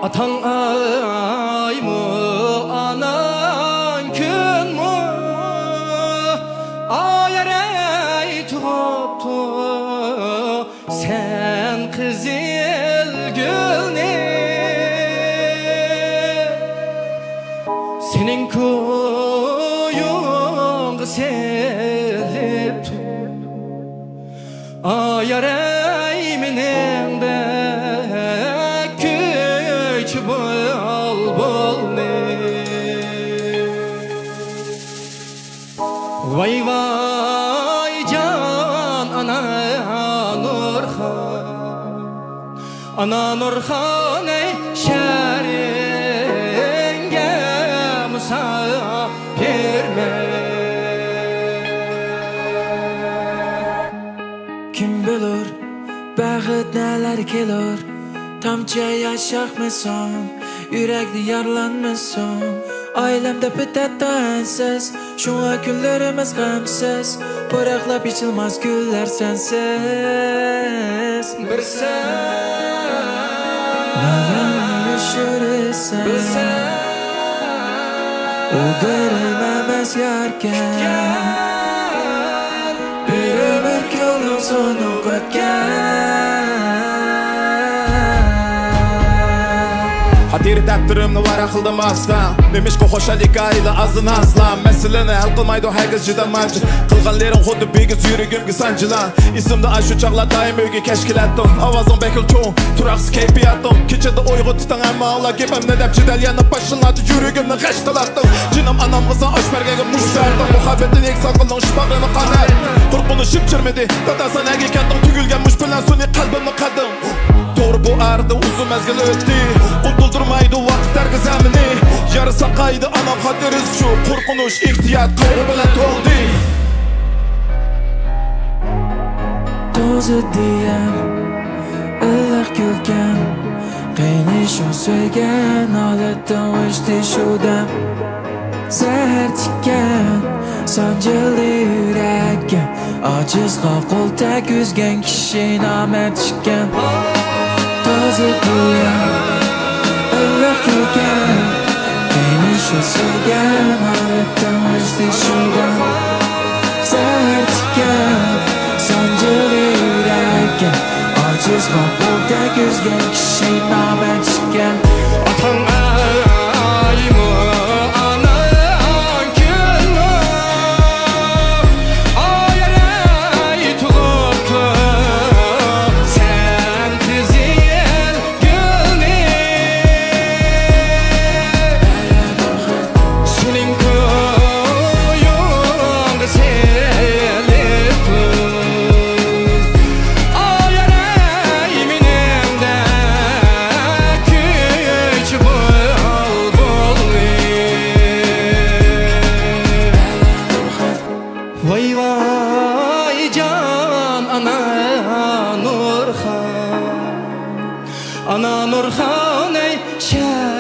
Atan ay mı, anan gün mü? Ayarey tuğuptu sen kızıl gül ne? Senin kuyun selip tu ayarey minin de küç bol bol ne? Vay vay can ana Nurhan, ana Nurhan ey şerenge musafir me. Kim bilir bəxit nələr kelir, tamca yaşaqmısan, yürekli yaralanmısan. Ailemde pütətdə ensiz, şuna günlerimiz qəmsiz, bırakla biçilmez güller sensiz. Bir sen Neden yaşırırsan, bir sen o görülməməz yerken, bir ömür yolun sonu ötken. Hatiri təqdirimni var aqıldım aslan. Demiş ki xoşalik aylı azın aslan. Meseleni hal qılmaydı o herkes cidden mancı. Qılğanlerin xuddi bigiz yürügümgü sancılan. İsimde ay şu çağlar daim öyge keşkil ettim. Avazın bekil çoğun, turaqsız keyfiyyatım. Keçede oyğu tutan ama ağla gebem ne dep cidel yanıp başınladı yürügümni qaştılattım. Cinam anam kızan aşbergege muştardım. Muhabbetin ek sakılın şpaqını qanar. Qurqunu şipçirmedi, tatasan ege kendim. Tügülgen muş bilen suni kalbimni qadım. Doğru bu ardı uzun mezgil öttü. Unuldurmaydı vakitler gizemini. Yarısa kaydı anam hadiriz şu. Korkunuş ihtiyat kaybı bilen doldu. Tozu diyem, ılıq gülgem, qeynişon söygen, aletdən uçdu şudem. Zəhər tikən, sancılı ürəkəm, acızğa qol tək üzgən kişi namərd çıxən. Tozu diyem, ılıq gülgem, qeynişon söygen, aletdən uçdu şudem. Zəhər tikən, sancılı ürəkəm, acızğa qol tək üzgən kişi namərd çıxən. atan ay mı, anan gün mü? Ayarey tuğuptu sen kızıl gül ne? Senin kuyun selip tu ayarey minin de küç bol bol ne? Vay vay can ana Nurhan, ana Nurhan ey şer